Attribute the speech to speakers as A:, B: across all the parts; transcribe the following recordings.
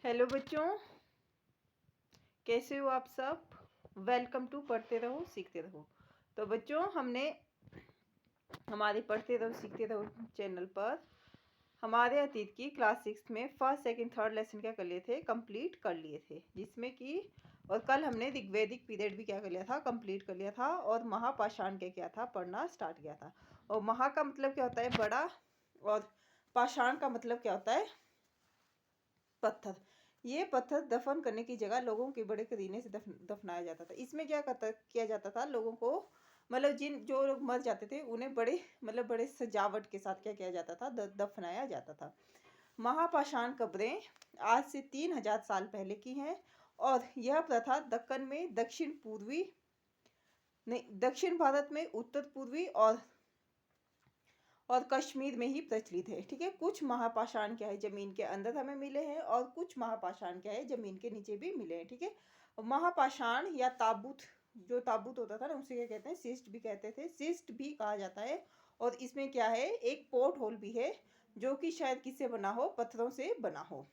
A: Hello बच्चों, कैसे हो आप सब। वेलकम टू पढ़ते रहो सीखते रहो। तो बच्चों, हमने हमारे पढ़ते रहो सीखते रहो चैनल पर हमारे अतीत की क्लास 6 में फर्स्ट सेकंड थर्ड लेसन क्या कर लिए थे, कंप्लीट कर लिए थे, जिसमें कि और कल हमने ऋग्वेदिक पीरियड भी क्या कर लिया था, कंप्लीट कर लिया था, और महापाषाण के क्या था, पढ़ना स्टार्ट किया था। और महा का मतलब क्या होता है, बड़ा, और पाषाण का मतलब क्या होता है, पत्थर। ये पत्थर दफन करने की जगह लोगों के बड़े करीने से दफनाया जाता था। इसमें क्या किया जाता था, लोगों को मतलब जो लोग मर जाते थे उन्हें बड़े सजावट के साथ क्या किया जाता था, दफनाया जाता था। महापाषाण कब्रें आज से 3000 साल पहले की हैं, और यह प्रथा दक्कन में दक्षिण भारत में उत्तर पूर्वी और कश्मीर में ही प्रचलित है। ठीक है, कुछ महापाषाण क्या है, जमीन के अंदर हमें मिले हैं, और कुछ महापाषाण क्या है, जमीन के नीचे भी मिले हैं। ठीक है, महापाषाण या ताबूत, जो ताबूत होता था ना, उसे क्या कहते हैं, सिस्ट भी कहते थे, सिस्ट भी कहा जाता है। और इसमें क्या है, एक पोर्ट होल भी है, जो कि शायद किससे बना हो, पत्थरों से बना हो।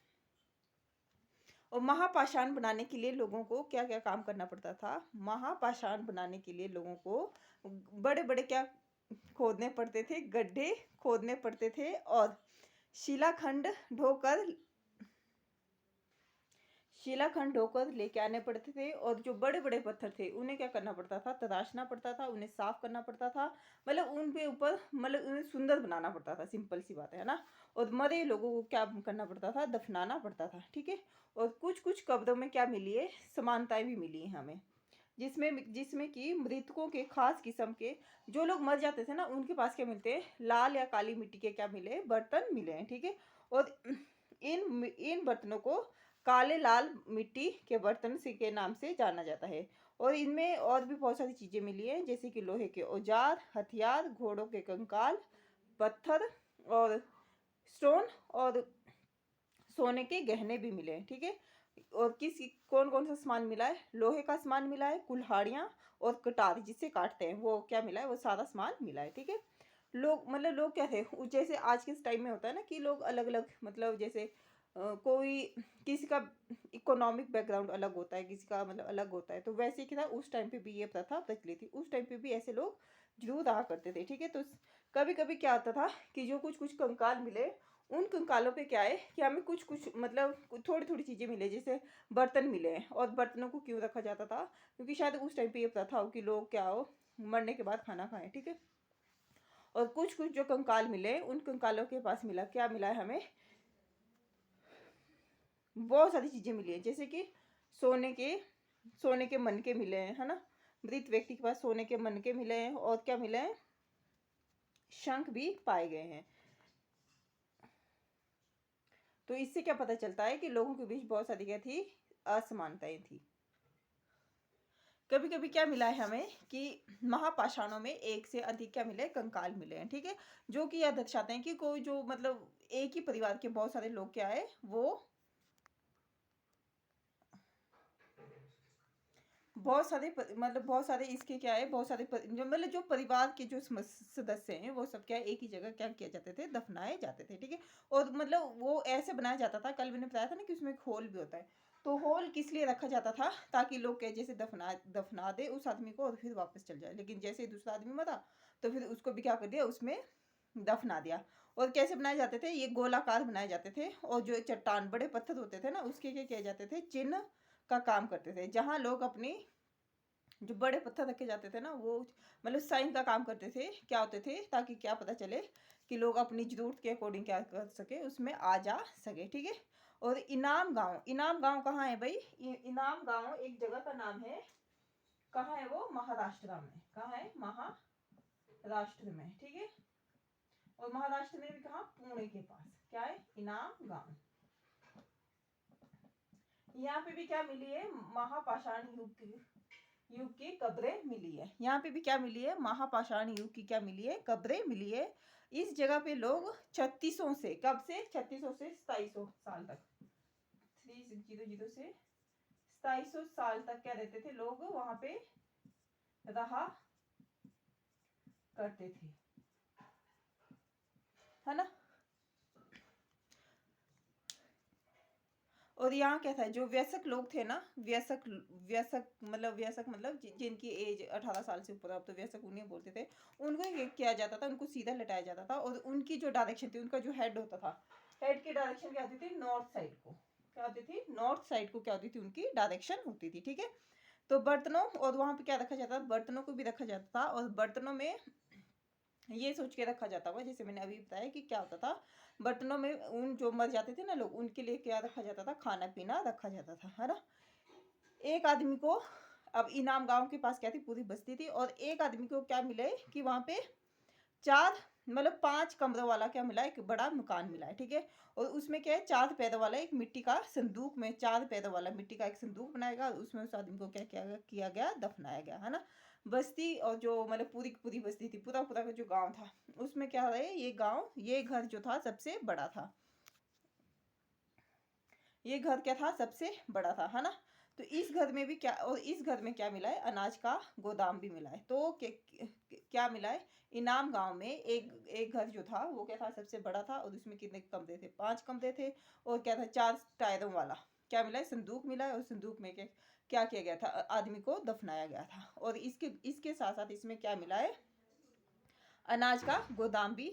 A: और महापाषाण बनाने के लिए लोगों को क्या क्या काम करना पड़ता था, महापाषाण बनाने के लिए लोगों को बड़े बड़े क्या खोदने पड़ते थे, गड्ढे खोदने पड़ते थे, और शिलाखंड ढोकर लेके आने पड़ते थे। और जो बड़े बड़े पत्थर थे उन्हें क्या करना पड़ता था, तराशना पड़ता था, उन्हें साफ करना पड़ता था, मतलब उनके ऊपर मतलब उन्हें सुंदर बनाना पड़ता था। सिंपल सी बात है ना। और मरे लोगों को क्या करना पड़ता था, दफनाना पड़ता था। ठीक है, और कुछ कुछ कब्रों में क्या मिली है, समानताएं भी मिली है हमें, जिसमें कि मृतकों के खास किस्म के, जो लोग मर जाते थे ना, उनके पास क्या मिलते हैं, लाल या काली मिट्टी के क्या मिले, बर्तन मिले हैं। ठीक है, और इन बर्तनों को काले लाल मिट्टी के बर्तन से के नाम से जाना जाता है। और इनमें और भी बहुत सारी चीज़ें मिली हैं, जैसे कि लोहे के औजार, हथियार, घोड़ों के कंकाल, पत्थर और स्टोन, और सोने के गहने भी मिले हैं। ठीक है, और कौन कौन सा सामान मिला है, लोहे का सामान मिला है, कुल्हाड़ियाँ और कटार जिससे काटते हैं, वो क्या मिला है, वो सारा सामान मिला है। ठीक है, लोग क्या थे, जैसे आज के टाइम में होता है ना कि लोग अलग अलग, मतलब जैसे कोई किसी का इकोनॉमिक बैकग्राउंड अलग होता है, किसी का मतलब अलग होता है, तो वैसे ही क्या था, उस टाइम पे भी ये प्रथा प्रचलित थी, उस टाइम पे भी ऐसे लोग जरूर रहा करते थे। ठीक है, तो कभी कभी क्या होता था कि जो कुछ कुछ कंकाल मिले, उन कंकालों पे क्या है कि हमें कुछ कुछ मतलब थोड़ी थोड़ी चीज़ें मिले, जैसे बर्तन मिले हैं। और बर्तनों को क्यों रखा जाता था, क्योंकि शायद उस टाइम पे ये प्रथा हो कि लोग क्या हो, मरने के बाद खाना खाएं। ठीक है, और कुछ कुछ जो कंकाल मिले, उन कंकालों के पास मिला क्या, मिला है हमें बहुत सारी चीज़ें मिली हैं, जैसे कि सोने के मनके मिले हैं, है ना, मृत व्यक्ति के पास सोने के मनके मिले हैं, और क्या मिले हैं, शंख भी पाए गए हैं। तो इससे क्या पता चलता है कि लोगों के बीच बहुत सारी क्या थी, असमानताएं थी। कभी कभी क्या मिला है हमें कि महापाषाणों में एक से अधिक क्या मिले, कंकाल मिले हैं। ठीक है, जो कि यह दर्शाते हैं कि कोई जो मतलब एक ही परिवार के बहुत सारे लोग क्या है, वो बहुत सारे इसके क्या है, बहुत सारे जो मतलब जो परिवार के जो सदस्य हैं, वो सब क्या एक ही जगह क्या किया जाते थे, दफनाए जाते थे। ठीक है, और मतलब वो ऐसे बनाया जाता था, कल मैंने बताया था ना कि उसमें एक होल भी होता है। तो होल किस लिए रखा जाता था, ताकि लोग क्या जैसे दफना दे उस आदमी को और फिर वापस चल जाए, लेकिन जैसे ही दूसरा आदमी मरा तो फिर उसको भी क्या कर दिया, उसमें दफना दिया। और कैसे बनाए जाते थे, ये गोलाकार बनाए जाते थे, और जो चट्टान बड़े पत्थर होते थे ना, उसके क्या किए जाते थे, चिन्ह का काम करते थे, जहाँ लोग अपनी जो बड़े पत्थर रखे जाते थे ना, वो मतलब साइन का काम करते थे, क्या होते थे, ताकि क्या पता चले कि लोग अपनी जरूरत के अकॉर्डिंग क्या कर सके, उसमें आ जा सके। ठीक है, और इनाम गांव कहाँ है भाई, इनाम गांव एक जगह का नाम है, कहाँ है वो, महाराष्ट्र में, कहाँ है, महाराष्ट्र में। ठीक है, और महाराष्ट्र में भी कहाँ, पुणे के पास क्या है, इनाम गांव। यहाँ पे भी क्या मिली है, महापाषाण युग की कब्रें मिली है। यहाँ पे भी क्या मिली है, महापाषाण युग की क्या मिली है, कब्रें मिली है। इस जगह पे लोग 3600 से, कब से, 3600 से 2700 साल तक, 300 से 2700 साल तक क्या रहते थे लोग, वहां पे रहा करते थे, है ना। और यहाँ क्या था, जो वयस्क लोग थे ना, वयस्क वयस्क मतलब जिनकी एज 18 साल से ऊपर, अब तो वयस्क उन्हें बोलते थे, उनको ये किया जाता था, उनको सीधा लटाया जाता था। और उनकी जो डायरेक्शन थी, उनका जो हेड होता था, हेड की डायरेक्शन क्या होती थी, नॉर्थ साइड को क्या होती थी, नॉर्थ साइड को क्या होती थी, उनकी डायरेक्शन होती थी। ठीक है, तो बर्तनों, और वहां पे क्या रखा जाता था, बर्तनों को भी रखा जाता था। और बर्तनों में ये सोच के रखा जाता हुआ, जैसे मैंने अभी बताया कि क्या होता था, बर्तनों में उन जो मर जाते थे ना लोग, उनके लिए क्या रखा जाता था, खाना पीना रखा जाता था, है ना। एक आदमी को, अब इनाम गांव के पास क्या थी, पूरी बस्ती थी, और एक आदमी को क्या मिले कि वहां पे चार, मतलब 5 कमरों वाला क्या मिला, एक बड़ा मकान मिला है। ठीक है, और उसमें क्या है, 4 पैरों वाला एक मिट्टी का संदूक, में 4 पैरों वाला मिट्टी का एक संदूक बनाएगा, और उसमें उस आदमी को क्या किया गया, दफनाया गया, है ना। बस्ती, और जो मतलब पूरी की पूरी बस्ती थी, पूरा पूरा का जो गांव था, उसमें क्या है, ये गांव, ये घर जो था सबसे बड़ा था, ये घर क्या था, सबसे बड़ा था, है ना। तो इस घर में भी क्या, और इस घर में क्या मिला है, अनाज का गोदाम भी मिला है। तो क्या मिला है, इनाम गांव में एक एक घर जो था, वो क्या था, सबसे बड़ा था, और उसमें कितने कमरे थे, 5 कमरे थे। और क्या था, 4 टायरों वाला क्या मिला है, संदूक मिला है। और संदूक में क्या क्या किया गया था, आदमी को दफनाया गया था। और इसके इसके साथ साथ इसमें क्या मिला है, अनाज का गोदाम भी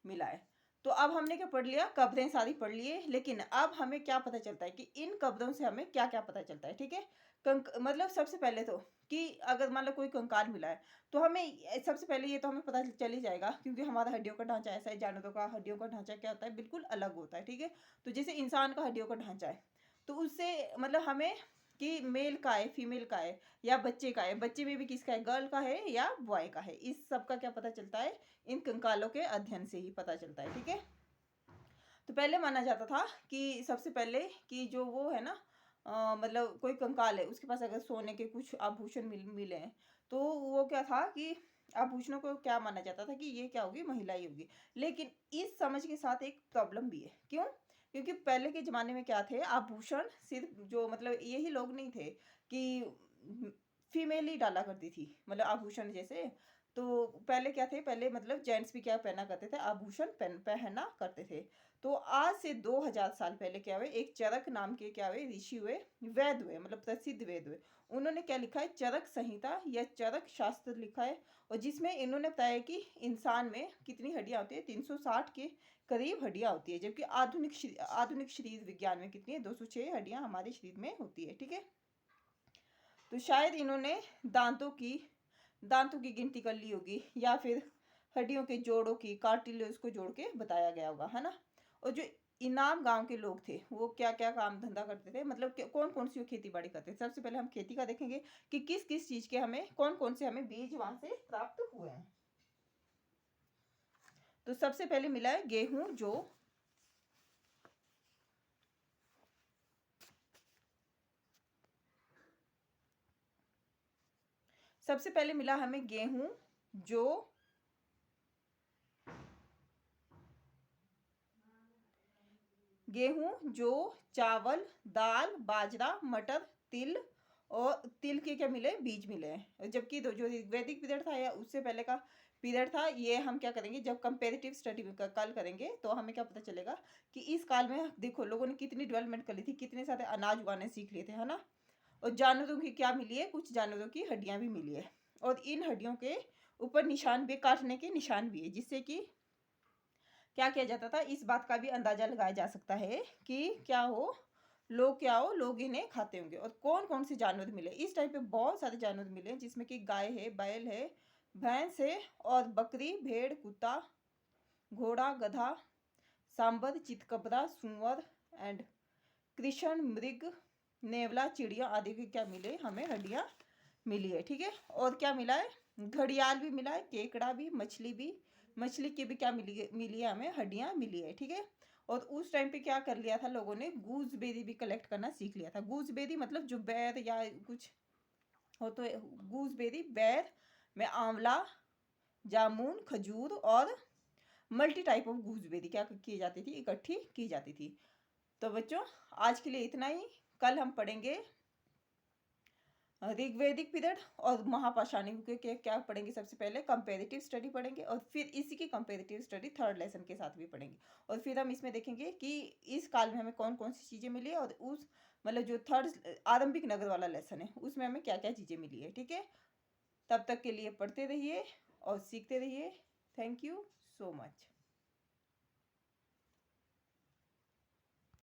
A: मिला है। तो अब हमने क्या पढ़ लिया, कब्रें सारी पढ़ लिए, लेकिन अब हमें क्या पता चलता है कि इन कब्रों से हमें क्या क्या पता चलता है। ठीक है, मतलब सबसे पहले तो, कि अगर मान लो कोई कंकाल मिला है, तो हमें सबसे पहले ये तो हमें पता चल ही जाएगा, क्योंकि हमारा हड्डियों का ढांचा ऐसा है, जानवरों का हड्डियों का ढांचा क्या होता है, बिल्कुल अलग होता है। ठीक है, तो जैसे इंसान का हड्डियों का ढांचा है, तो उससे मतलब हमें, कि मेल का है, फीमेल का है, या बच्चे का है, बच्चे में भी किसका है, गर्ल का है या बॉय का है, इस सब का क्या पता चलता है, इन कंकालों के अध्ययन से ही पता चलता है। ठीक है, तो पहले माना जाता था कि सबसे पहले, कि जो वो है ना, मतलब कोई कंकाल है, उसके पास अगर सोने के कुछ आभूषण मिले हैं, तो वो क्या था कि आभूषणों को क्या माना जाता था, कि ये क्या होगी, महिला ही होगी। लेकिन इस समझ के साथ एक प्रॉब्लम भी है, क्यों, क्योंकि पहले के जमाने में क्या थे, आभूषण सिर्फ जो मतलब यही लोग नहीं थे कि फीमेल ही डाला करती थी, मतलब आभूषण जैसे। तो पहले क्या थे, पहले मतलब जेंट्स भी क्या पहना करते थे, आभूषण पहना करते थे। तो आज से 2000 साल पहले क्या हुए, एक चरक नाम के क्या हुए, ऋषि हुए, वैद हुए, मतलब प्रसिद्ध वैद हुए। उन्होंने क्या लिखा है, चरक संहिता या चरक शास्त्र लिखा है। और जिसमें इन्होंने बताया कि इंसान में कितनी हड्डियां होती है, 360 के करीब हड्डियां होती है, जबकि आधुनिक शरीर विज्ञान में कितनी है, 206 हड्डियां हमारे शरीर में होती है। ठीक है, तो शायद इन्होंने दांतों की दांतों की गिनती कर ली होगी, या फिर हड्डियों के जोड़ों की, कार्टिलेज को जोड़ के बताया गया होगा, है ना। और जो इनाम गांव के लोग थे, वो क्या क्या काम धंधा करते थे, मतलब कौन कौन सी खेती बाड़ी करते थे। सबसे पहले हम खेती का देखेंगे, कि किस किस चीज के हमें, कौन कौन से हमें बीज वहां से प्राप्त हुए हैं। तो सबसे पहले मिला है गेहूं, जो सबसे पहले मिला हमें गेहूं, जो गेहूं, जौ, चावल, दाल, बाजरा, मटर, तिल, और तिल के क्या मिले, बीज मिले हैं। जबकि जो वैदिक पीरियड था, या उससे पहले का पीरियड था, ये हम क्या करेंगे, जब कंपेरेटिव स्टडी कल करेंगे, तो हमें क्या पता चलेगा कि इस काल में देखो लोगों ने कितनी डेवलपमेंट कर ली थी, कितने सारे अनाज उगाने सीख लिए थे, है ना। और जानवरों की क्या मिली है, कुछ जानवरों की हड्डियां भी मिली है। और इन हड्डियों के ऊपर निशान भी, काटने के निशान भी है, जिससे कि क्या किया जाता था, इस बात का भी अंदाजा लगाया जा सकता है कि क्या हो, लोग इन्हें खाते होंगे। और कौन कौन से जानवर मिले, इस टाइप पे बहुत सारे जानवर मिले, जिसमें कि गाय है, बैल है, भैंस है, और बकरी, भेड़, कुत्ता, घोड़ा, गधा, सांबर, चितकबरा, सुअर, एंड कृष्ण मृग, नेवला, चिड़िया आदि के क्या मिले, हमें हड्डियां मिली है। ठीक है, और क्या मिला है, घड़ियाल भी मिला है, केकड़ा भी, मछली की भी क्या मिली है, हमें हड्डियां मिली है। ठीक है, और उस टाइम पे क्या कर लिया था लोगों ने, गूजबेरी भी कलेक्ट करना सीख लिया था। गूजबेरी मतलब जो बैर या कुछ हो, तो गूजबेरी, बैर में आंवला, जामुन, खजूर, और मल्टी टाइप ऑफ गूजबेरी क्या की जाती थी, इकट्ठी की जाती थी। तो बच्चों, आज के लिए इतना ही। कल हम पढ़ेंगे ऋग्वैदिक पीरियड और महापाषाणी के क्या पढ़ेंगे, सबसे पहले कंपेरेटिव स्टडी पढ़ेंगे और फिर इसी की कंपेरेटिव स्टडी थर्ड लेसन के साथ भी पढ़ेंगे। और फिर हम इसमें देखेंगे कि इस काल में हमें कौन कौन सी चीज़ें मिली है और उस मतलब जो थर्ड आरंभिक नगर वाला लेसन है उसमें हमें क्या क्या चीज़ें मिली है। ठीक है, तब तक के लिए पढ़ते रहिए और सीखते रहिए। Thank you so much.